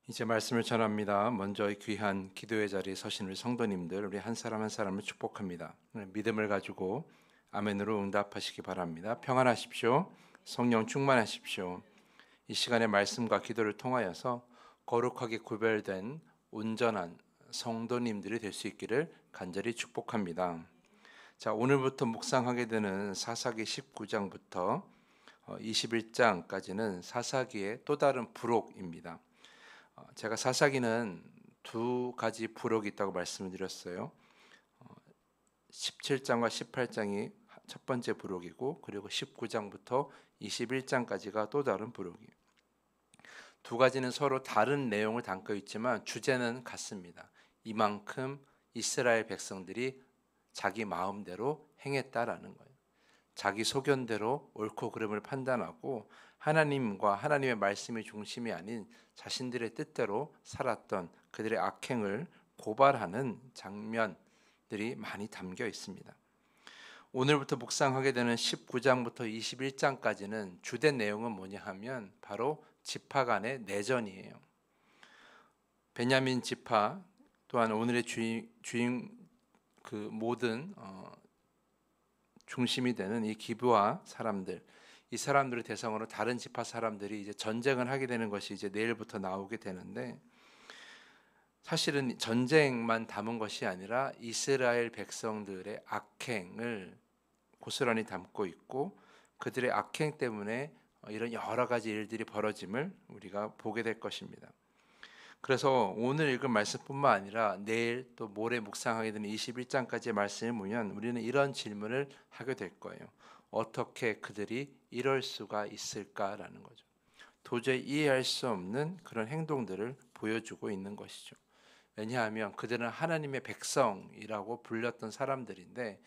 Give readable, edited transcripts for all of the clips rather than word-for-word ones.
이제 말씀을 전합니다. 먼저 이 귀한 기도의 자리에 서신 우리 성도님들, 우리 한 사람 한 사람을 축복합니다. 믿음을 가지고 아멘으로 응답하시기 바랍니다. 평안하십시오. 성령 충만하십시오. 이 시간에 말씀과 기도를 통하여서 거룩하게 구별된 온전한 성도님들이 될 수 있기를 간절히 축복합니다. 자, 오늘부터 묵상하게 되는 사사기 19장부터 21장까지는 사사기의 또 다른 부록입니다. 제가 사사기는 두 가지 부록이 있다고 말씀을 드렸어요. 17장과 18장이 첫 번째 부록이고, 그리고 19장부터 21장까지가 또 다른 부록이에요. 두 가지는 서로 다른 내용을 담고 있지만 주제는 같습니다. 이만큼 이스라엘 백성들이 자기 마음대로 행했다라는 거예요. 자기 소견대로 옳고 그름을 판단하고 하나님과 하나님의 말씀이 중심이 아닌 자신들의 뜻대로 살았던 그들의 악행을 고발하는 장면들이 많이 담겨 있습니다. 오늘부터 묵상하게 되는 19장부터 21장까지는 주된 내용은 뭐냐 하면 바로 지파 간의 내전이에요. 베냐민 지파 또한 오늘의 주인 그 모든 중심이 되는 이 기브아 사람들, 이 사람들을 대상으로 다른 지파 사람들이 이제 전쟁을 하게 되는 것이 이제 내일부터 나오게 되는데, 사실은 전쟁만 담은 것이 아니라 이스라엘 백성들의 악행을 고스란히 담고 있고, 그들의 악행 때문에 이런 여러 가지 일들이 벌어짐을 우리가 보게 될 것입니다. 그래서 오늘 읽은 말씀뿐만 아니라 내일 또 모레 묵상하게 되는 21장까지의 말씀을 보면 우리는 이런 질문을 하게 될 거예요. 어떻게 그들이 이럴 수가 있을까라는 거죠. 도저히 이해할 수 없는 그런 행동들을 보여주고 있는 것이죠. 왜냐하면 그들은 하나님의 백성이라고 불렸던 사람들인데,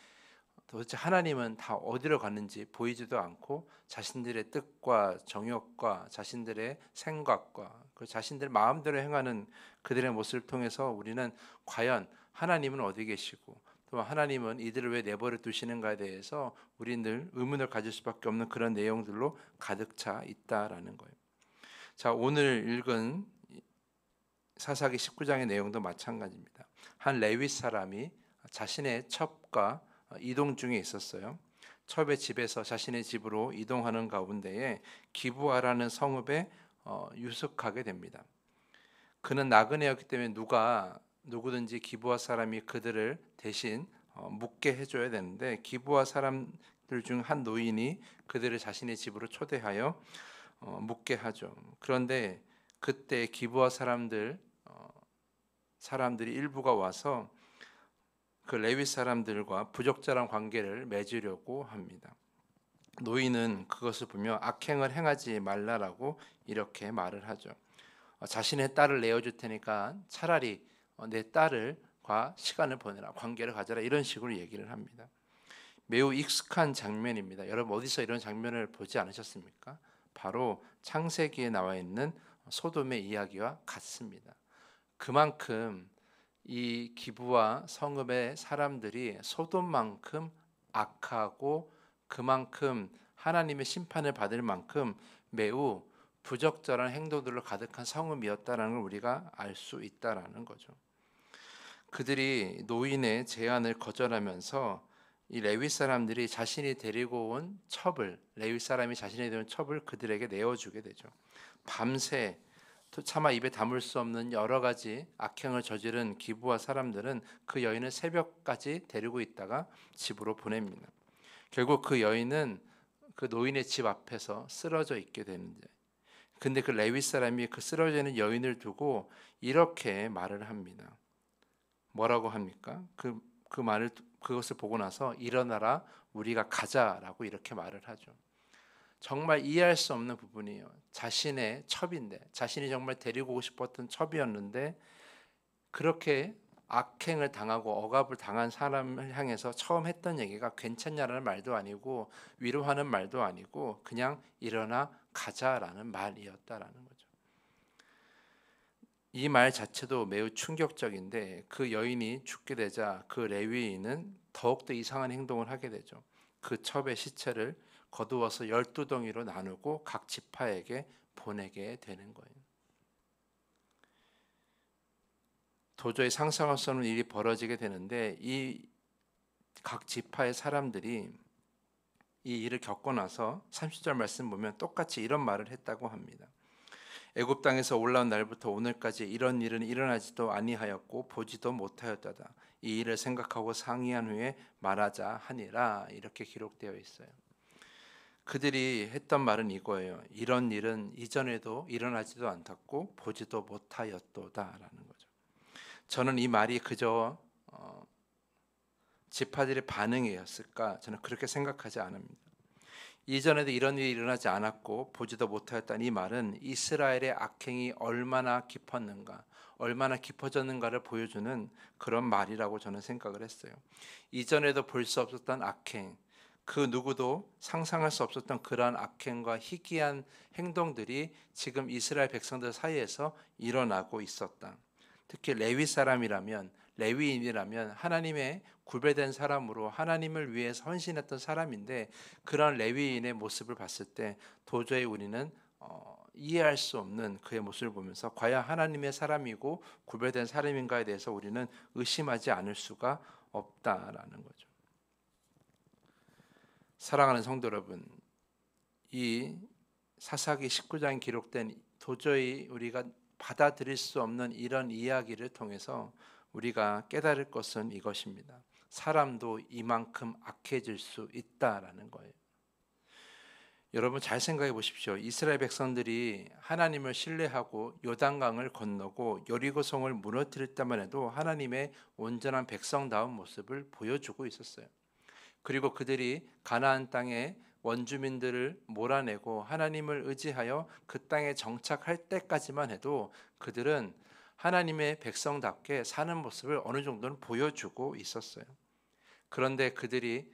도대체 하나님은 다 어디로 갔는지 보이지도 않고 자신들의 뜻과 정욕과 자신들의 생각과 그 자신들 마음대로 행하는 그들의 모습을 통해서 우리는 과연 하나님은 어디 계시고 또 하나님은 이들을 왜 내버려 두시는가에 대해서 우리는 늘 의문을 가질 수밖에 없는 그런 내용들로 가득 차 있다라는 거예요. 자, 오늘 읽은 사사기 19장의 내용도 마찬가지입니다. 한 레위 사람이 자신의 첩과 이동 중에 있었어요. 첩의 집에서 자신의 집으로 이동하는 가운데에 기브아라는 성읍에 유숙하게 됩니다. 그는 나그네였기 때문에 누구든지 기브아 사람이 그들을 대신 묵게 해줘야 되는데, 기브아 사람들 중 한 노인이 그들을 자신의 집으로 초대하여 묵게 하죠. 그런데 그때 기브아 사람들이 일부가 와서 그 레위 사람들과 부적절한 관계를 맺으려고 합니다. 노인은 그것을 보며 악행을 행하지 말라라고 이렇게 말을 하죠. 자신의 딸을 내어줄 테니까 차라리 내 딸과 시간을 보내라, 관계를 가져라, 이런 식으로 얘기를 합니다. 매우 익숙한 장면입니다. 여러분 어디서 이런 장면을 보지 않으셨습니까? 바로 창세기에 나와 있는 소돔의 이야기와 같습니다. 그만큼 이 기브와 성읍의 사람들이 소돔만큼 악하고 그만큼 하나님의 심판을 받을 만큼 매우 부적절한 행동들로 가득한 성읍이었다는 걸 우리가 알 수 있다라는 거죠. 그들이 노인의 제안을 거절하면서 이 레위 사람들이 자신이 데리고 온 첩을, 레위 사람이 자신이 데리고 온 첩을 그들에게 내어주게 되죠. 밤새 또 차마 입에 담을 수 없는 여러 가지 악행을 저지른 기브아 사람들은 그 여인을 새벽까지 데리고 있다가 집으로 보냅니다. 결국 그 여인은 그 노인의 집 앞에서 쓰러져 있게 되는데, 근데 그 레위 사람이 그 쓰러져 있는 여인을 두고 이렇게 말을 합니다. 뭐라고 합니까? 그것을 보고 나서 일어나라, 우리가 가자라고 이렇게 말을 하죠. 정말 이해할 수 없는 부분이에요. 자신의 첩인데, 자신이 정말 데리고 오고 싶었던 첩이었는데 그렇게 악행을 당하고 억압을 당한 사람을 향해서 처음 했던 얘기가 괜찮냐라는 말도 아니고 위로하는 말도 아니고 그냥 일어나 가자라는 말이었다라는 거죠. 이 말 자체도 매우 충격적인데, 그 여인이 죽게 되자 그 레위인은 더욱더 이상한 행동을 하게 되죠. 그 첩의 시체를 거두어서 12덩이로 나누고 각 지파에게 보내게 되는 거예요. 도저히 상상할 수 없는 일이 벌어지게 되는데 이 각 지파의 사람들이 이 일을 겪고 나서 30절 말씀 보면 똑같이 이런 말을 했다고 합니다. 애굽 땅에서 올라온 날부터 오늘까지 이런 일은 일어나지도 아니하였고 보지도 못하였다다. 이 일을 생각하고 상의한 후에 말하자 하니라. 이렇게 기록되어 있어요. 그들이 했던 말은 이거예요. 이런 일은 이전에도 일어나지도 않았고 보지도 못하였도다라는 거죠. 저는 이 말이 그저 지파들의 반응이었을까? 저는 그렇게 생각하지 않습니다. 이전에도 이런 일이 일어나지 않았고 보지도 못하였다는 이 말은 이스라엘의 악행이 얼마나 깊었는가, 얼마나 깊어졌는가를 보여주는 그런 말이라고 저는 생각을 했어요. 이전에도 볼 수 없었던 악행, 그 누구도 상상할 수 없었던 그러한 악행과 희귀한 행동들이 지금 이스라엘 백성들 사이에서 일어나고 있었다. 특히 레위인이라면 하나님의 구별된 사람으로 하나님을 위해서 헌신했던 사람인데 그런 레위인의 모습을 봤을 때 도저히 우리는 이해할 수 없는 그의 모습을 보면서 과연 하나님의 사람이고 구별된 사람인가에 대해서 우리는 의심하지 않을 수가 없다라는 거죠. 사랑하는 성도 여러분, 이 사사기 19장에 기록된 도저히 우리가 받아들일 수 없는 이런 이야기를 통해서 우리가 깨달을 것은 이것입니다. 사람도 이만큼 악해질 수 있다라는 거예요. 여러분 잘 생각해 보십시오. 이스라엘 백성들이 하나님을 신뢰하고 요단강을 건너고 여리고성을 무너뜨릴 때만 해도 하나님의 온전한 백성다운 모습을 보여주고 있었어요. 그리고 그들이 가나안 땅에 원주민들을 몰아내고 하나님을 의지하여 그 땅에 정착할 때까지만 해도 그들은 하나님의 백성답게 사는 모습을 어느 정도는 보여주고 있었어요. 그런데 그들이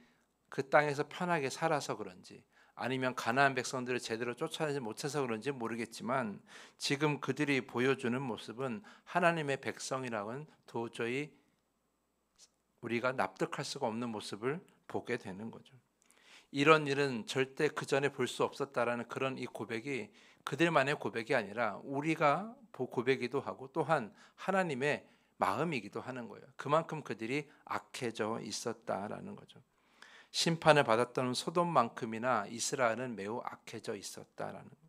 그 땅에서 편하게 살아서 그런지 아니면 가나안 백성들을 제대로 쫓아내지 못해서 그런지 모르겠지만 지금 그들이 보여주는 모습은 하나님의 백성이라고는 도저히 우리가 납득할 수가 없는 모습을 보게 되는 거죠. 이런 일은 절대 그 전에 볼 수 없었다라는 그런 이 고백이 그들만의 고백이 아니라 우리가 고백이기도 하고 또한 하나님의 마음이기도 하는 거예요. 그만큼 그들이 악해져 있었다라는 거죠. 심판을 받았던 소돔만큼이나 이스라엘은 매우 악해져 있었다라는 거예요.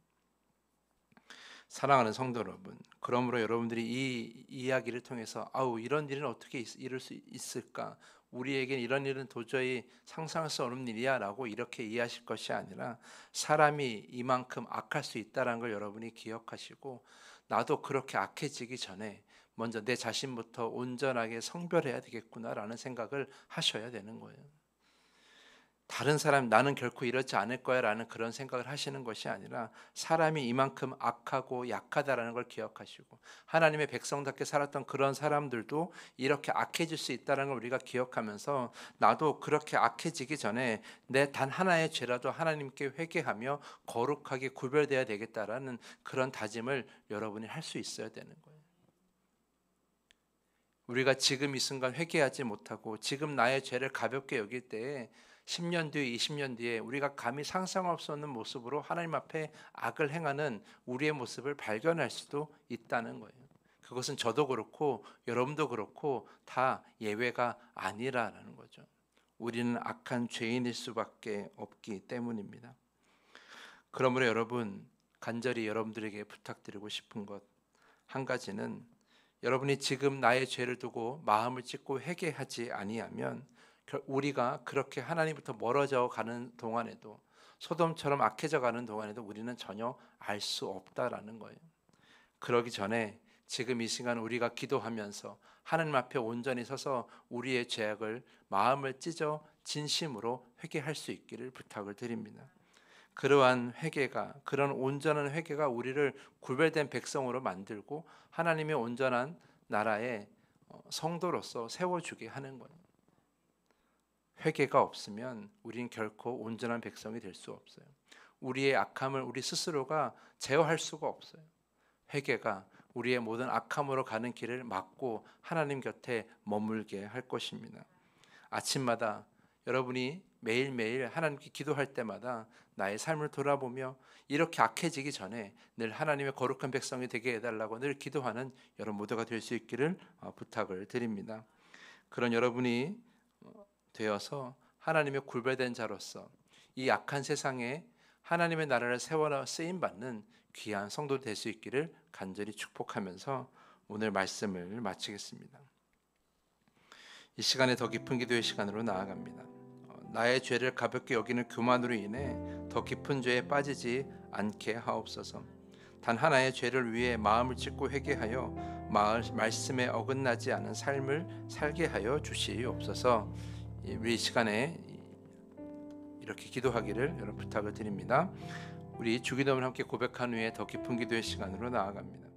사랑하는 성도 여러분, 그러므로 여러분들이 이 이야기를 통해서 이런 일은 어떻게 이룰 수 있을까? 우리에겐 이런 일은 도저히 상상할 수 없는 일이야 라고 이렇게 이해하실 것이 아니라 사람이 이만큼 악할 수 있다는 걸 여러분이 기억하시고 나도 그렇게 악해지기 전에 먼저 내 자신부터 온전하게 성별해야 되겠구나라는 생각을 하셔야 되는 거예요. 다른 사람 나는 결코 이렇지 않을 거야 라는 그런 생각을 하시는 것이 아니라 사람이 이만큼 악하고 약하다라는 걸 기억하시고 하나님의 백성답게 살았던 그런 사람들도 이렇게 악해질 수 있다는 걸 우리가 기억하면서 나도 그렇게 악해지기 전에 내 단 하나의 죄라도 하나님께 회개하며 거룩하게 구별되어야 되겠다라는 그런 다짐을 여러분이 할 수 있어야 되는 거예요. 우리가 지금 이 순간 회개하지 못하고 지금 나의 죄를 가볍게 여길 때에 10년 뒤에 20년 뒤에 우리가 감히 상상할 수 없는 모습으로 하나님 앞에 악을 행하는 우리의 모습을 발견할 수도 있다는 거예요. 그것은 저도 그렇고 여러분도 그렇고 다 예외가 아니라는 거죠. 우리는 악한 죄인일 수밖에 없기 때문입니다. 그러므로 여러분 간절히 여러분들에게 부탁드리고 싶은 것 한 가지는 여러분이 지금 나의 죄를 두고 마음을 찢고 회개하지 아니하면 우리가 그렇게 하나님부터 멀어져 가는 동안에도 소돔처럼 악해져 가는 동안에도 우리는 전혀 알 수 없다라는 거예요. 그러기 전에 지금 이 시간 우리가 기도하면서 하나님 앞에 온전히 서서 우리의 죄악을 마음을 찢어 진심으로 회개할 수 있기를 부탁을 드립니다. 그러한 회개가 그런 온전한 회개가 우리를 구별된 백성으로 만들고 하나님의 온전한 나라의 성도로서 세워주게 하는 거예요. 회개가 없으면 우린 결코 온전한 백성이 될 수 없어요. 우리의 악함을 우리 스스로가 제어할 수가 없어요. 회개가 우리의 모든 악함으로 가는 길을 막고 하나님 곁에 머물게 할 것입니다. 아침마다 여러분이 매일매일 하나님께 기도할 때마다 나의 삶을 돌아보며 이렇게 악해지기 전에 늘 하나님의 거룩한 백성이 되게 해달라고 늘 기도하는 여러분 모두가 될 수 있기를 부탁을 드립니다. 그런 여러분이 되어서 하나님의 굴배된 자로서 이 악한 세상에 하나님의 나라를 세워 쓰임 받는 귀한 성도 될 수 있기를 간절히 축복하면서 오늘 말씀을 마치겠습니다. 이 시간에 더 깊은 기도의 시간으로 나아갑니다. 나의 죄를 가볍게 여기는 교만으로 인해 더 깊은 죄에 빠지지 않게 하옵소서. 단 하나의 죄를 위해 마음을 찢고 회개하여 말씀에 어긋나지 않은 삶을 살게 하여 주시옵소서. 우리 시간에 이렇게 기도하기를 여러분 부탁을 드립니다. 우리 주기도문을 함께 고백한 후에 더 깊은 기도의 시간으로 나아갑니다.